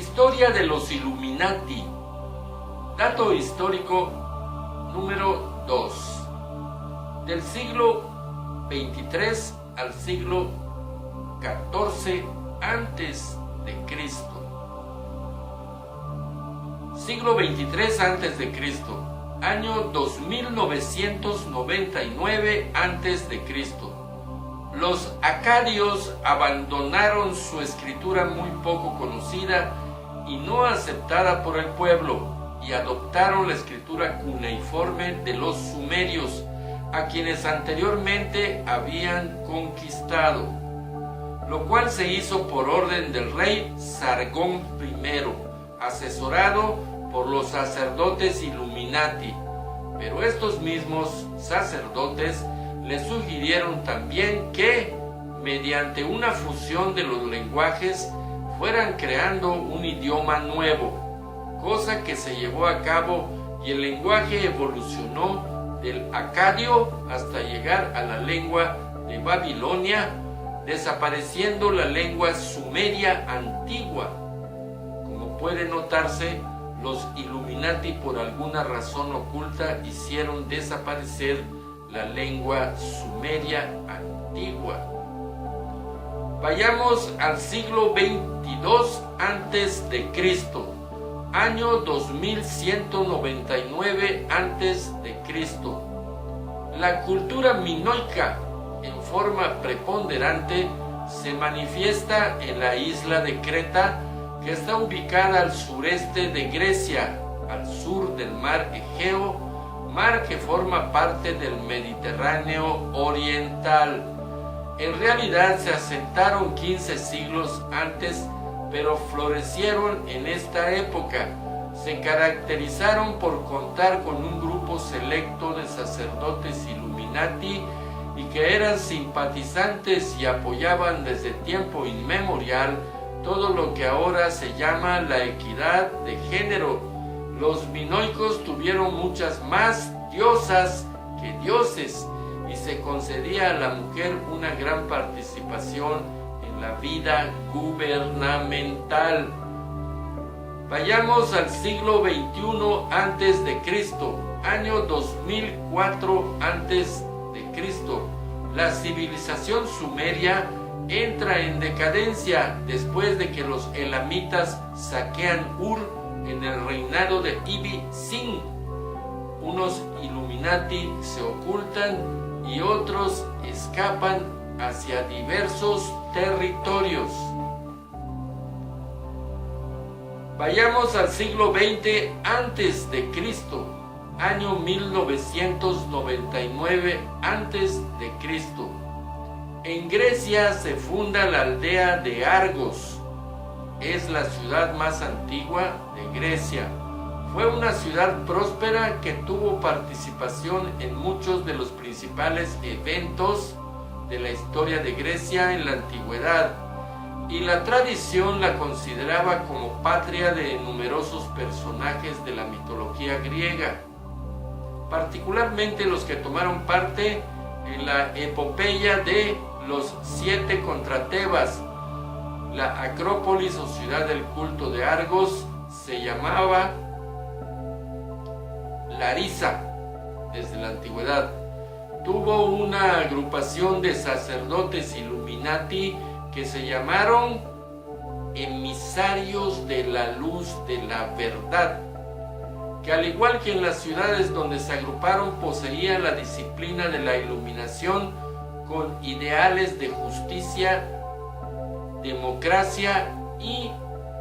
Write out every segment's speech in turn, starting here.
Historia de los Illuminati. Dato histórico número 2. Del siglo XXIII al siglo XIV antes de Cristo. Siglo XXIII antes de Cristo. Año 2999 antes de Cristo. Los acadios abandonaron su escritura muy poco conocida y no aceptada por el pueblo, y adoptaron la escritura cuneiforme de los sumerios, a quienes anteriormente habían conquistado, lo cual se hizo por orden del rey Sargón I, asesorado por los sacerdotes Illuminati. Pero estos mismos sacerdotes le sugirieron también que, mediante una fusión de los lenguajes, fueran creando un idioma nuevo, cosa que se llevó a cabo, y el lenguaje evolucionó del acadio hasta llegar a la lengua de Babilonia, desapareciendo la lengua sumeria antigua. Como puede notarse, los Illuminati, por alguna razón oculta, hicieron desaparecer la lengua sumeria antigua. Vayamos al siglo XXII antes de Cristo, año 2199 antes de Cristo. La cultura minoica, en forma preponderante, se manifiesta en la isla de Creta, que está ubicada al sureste de Grecia, al sur del mar Egeo, mar que forma parte del Mediterráneo oriental. En realidad se asentaron 15 siglos antes, pero florecieron en esta época. Se caracterizaron por contar con un grupo selecto de sacerdotes Illuminati y que eran simpatizantes y apoyaban desde tiempo inmemorial todo lo que ahora se llama la equidad de género. Los minoicos tuvieron muchas más diosas que dioses, y se concedía a la mujer una gran participación en la vida gubernamental. Vayamos al siglo XXI antes de Cristo, año 2004 antes de Cristo. La civilización sumeria entra en decadencia después de que los elamitas saquean Ur en el reinado de Ibi-Sin. Unos Illuminati se ocultan y otros escapan hacia diversos territorios. Vayamos al siglo XX antes de Cristo, año 1999 antes de Cristo. En Grecia se funda la aldea de Argos. Es la ciudad más antigua de Grecia. Fue una ciudad próspera que tuvo participación en muchos de los principales eventos de la historia de Grecia en la antigüedad, y la tradición la consideraba como patria de numerosos personajes de la mitología griega, particularmente los que tomaron parte en la epopeya de los 7 contra Tebas. La Acrópolis o ciudad del culto de Argos se llamaba Larisa desde la antigüedad. Tuvo una agrupación de sacerdotes Illuminati que se llamaron emisarios de la luz de la verdad, que al igual que en las ciudades donde se agruparon, poseían la disciplina de la iluminación con ideales de justicia, democracia y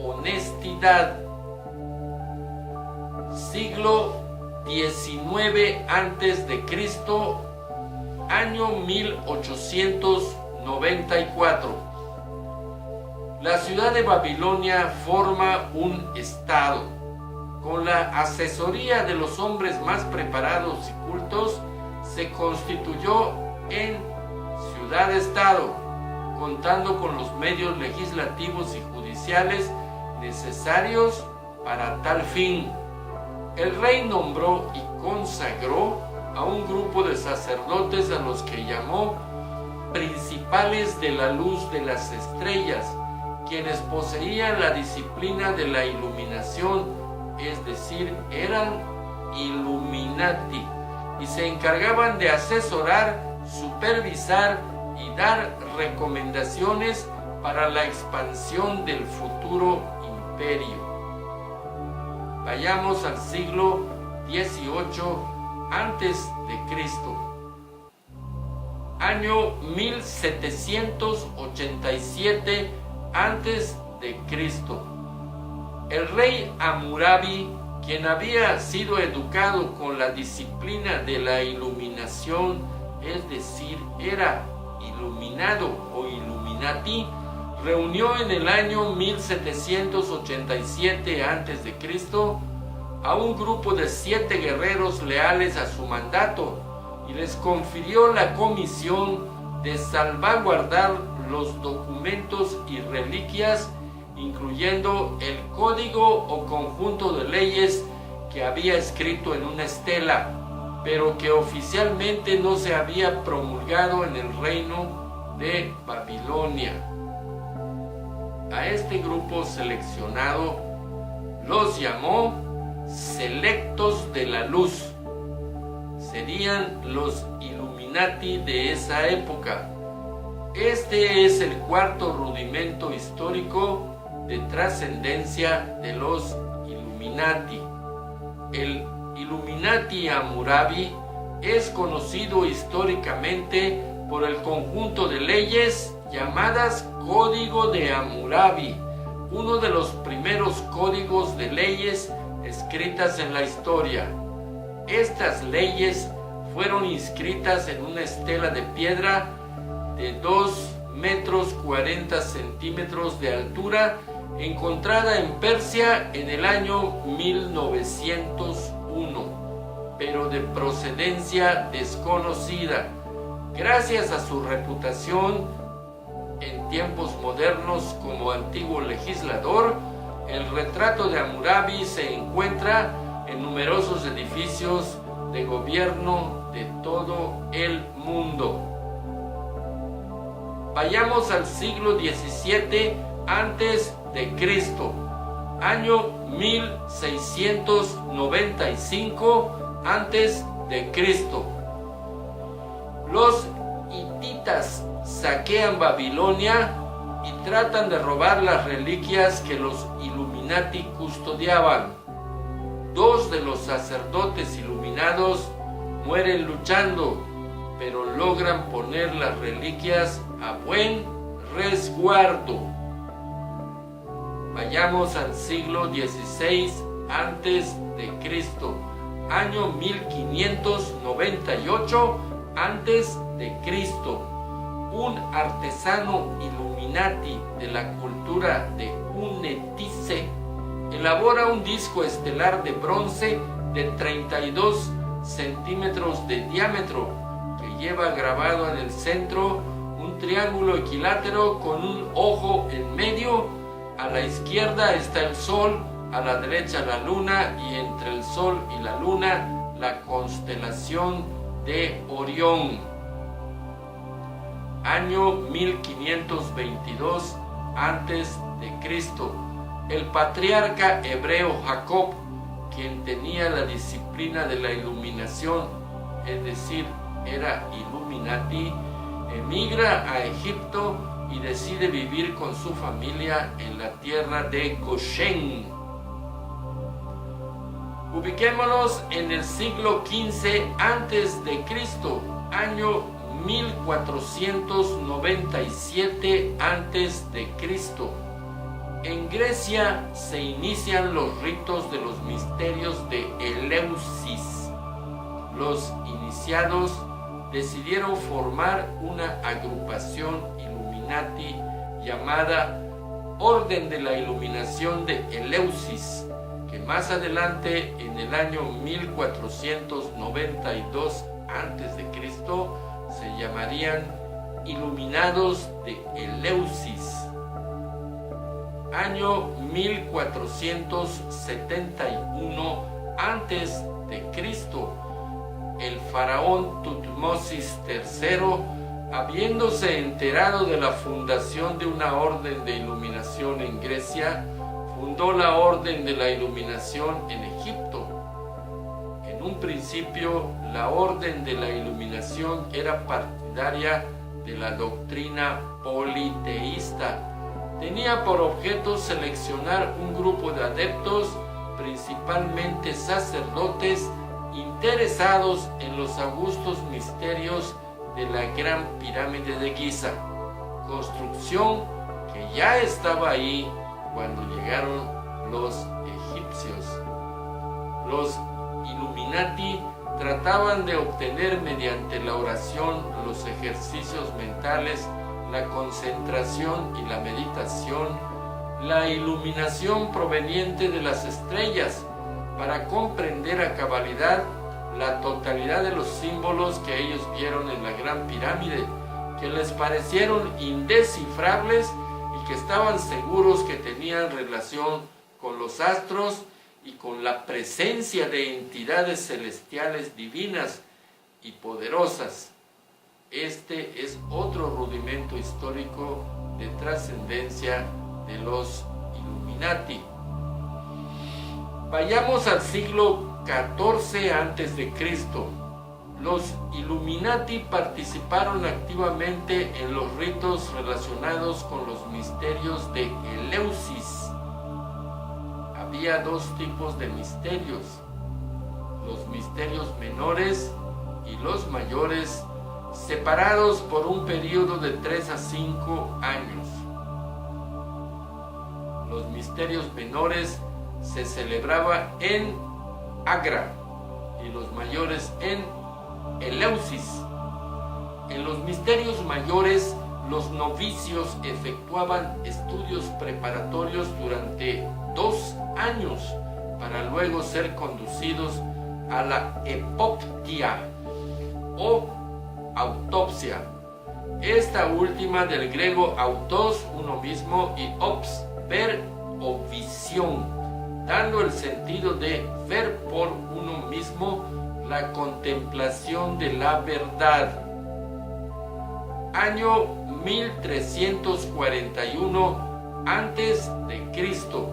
honestidad. Siglo XIX antes de Cristo, año 1894. La ciudad de Babilonia forma un estado. Con la asesoría de los hombres más preparados y cultos, se constituyó en ciudad-estado, contando con los medios legislativos y judiciales necesarios para tal fin. El rey nombró y consagró a un grupo de sacerdotes a los que llamó principales de la luz de las estrellas, quienes poseían la disciplina de la iluminación, es decir, eran Illuminati, y se encargaban de asesorar, supervisar y dar recomendaciones para la expansión del futuro imperio. Vayamos al siglo XVIII antes de Cristo. Año 1787 antes de Cristo. El rey Hammurabi, quien había sido educado con la disciplina de la iluminación, es decir, era iluminado o Illuminati, reunió en el año 1787 a.C. a un grupo de 7 guerreros leales a su mandato y les confirió la comisión de salvaguardar los documentos y reliquias, incluyendo el código o conjunto de leyes que había escrito en una estela, pero que oficialmente no se había promulgado en el reino de Babilonia. A este grupo seleccionado los llamó Selectos de la Luz. Serían los Illuminati de esa época. Este es el cuarto rudimento histórico de trascendencia de los Illuminati. El Illuminati Hammurabi es conocido históricamente por el conjunto de leyes llamadas Código de Hammurabi, uno de los primeros códigos de leyes escritas en la historia. Estas leyes fueron inscritas en una estela de piedra de 2 metros 40 centímetros de altura, encontrada en Persia en el año 1901, pero de procedencia desconocida. Gracias a su reputación en tiempos modernos como antiguo legislador, el retrato de Hammurabi se encuentra en numerosos edificios de gobierno de todo el mundo. Vayamos al siglo XVII antes de Cristo, año 1695 antes de Cristo. Los hititas saquean Babilonia y tratan de robar las reliquias que los Illuminati custodiaban. 2 de los sacerdotes iluminados mueren luchando, pero logran poner las reliquias a buen resguardo. Vayamos al siglo XVI antes de Cristo, año 1598 antes de Cristo. Un artesano Illuminati de la cultura de Unetice elabora un disco estelar de bronce de 32 centímetros de diámetro que lleva grabado en el centro un triángulo equilátero con un ojo en medio. A la izquierda está el sol, a la derecha la luna y entre el sol y la luna la constelación de Orión. Año 1522 antes de Cristo. El patriarca hebreo Jacob, quien tenía la disciplina de la iluminación, es decir, era Illuminati, emigra a Egipto y decide vivir con su familia en la tierra de Goshen. Ubiquémonos en el siglo XV antes de Cristo, año 1497 antes de Cristo. En Grecia se inician los ritos de los misterios de Eleusis. Los iniciados decidieron formar una agrupación Illuminati llamada Orden de la Iluminación de Eleusis, que más adelante, en el año 1492 a.C., se llamarían Iluminados de Eleusis. Año 1471 a.C., el faraón Tutmosis III Habiéndose enterado de la fundación de una orden de iluminación en Grecia, fundó la orden de la iluminación en Egipto. En un principio, la orden de la iluminación era partidaria de la doctrina politeísta. Tenía por objeto seleccionar un grupo de adeptos, principalmente sacerdotes, interesados en los augustos misterios de la Gran Pirámide de Giza, construcción que ya estaba ahí cuando llegaron los egipcios. Los Illuminati trataban de obtener mediante la oración, los ejercicios mentales, la concentración y la meditación, la iluminación proveniente de las estrellas, para comprender a cabalidad la totalidad de los símbolos que ellos vieron en la Gran Pirámide, que les parecieron indescifrables y que estaban seguros que tenían relación con los astros y con la presencia de entidades celestiales divinas y poderosas. Este es otro rudimento histórico de trascendencia de los Illuminati. Vayamos al siglo XIV a.C. Los Illuminati participaron activamente en los ritos relacionados con los misterios de Eleusis. Había dos tipos de misterios: los misterios menores y los mayores, separados por un periodo de 3 a 5 años. Los misterios menores se celebraba en Agra y los mayores en Eleusis. En los misterios mayores, los novicios efectuaban estudios preparatorios durante 2 años para luego ser conducidos a la epoptia o autopsia. Esta última del griego autos, uno mismo, y ops, ver o visión, dando el sentido de ver por uno mismo, la contemplación de la verdad. Año 1341 antes de Cristo.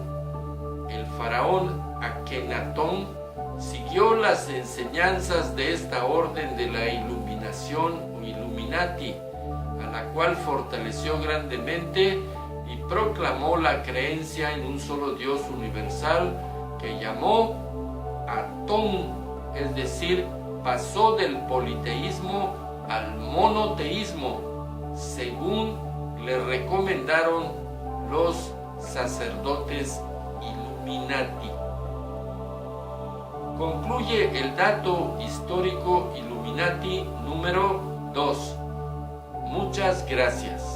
El faraón Akenatón siguió las enseñanzas de esta orden de la iluminación o Illuminati, a la cual fortaleció grandemente y proclamó la creencia en un solo Dios universal que llamó Atón, es decir, pasó del politeísmo al monoteísmo, según le recomendaron los sacerdotes Illuminati. Concluye el dato histórico Illuminati número 2. Muchas gracias.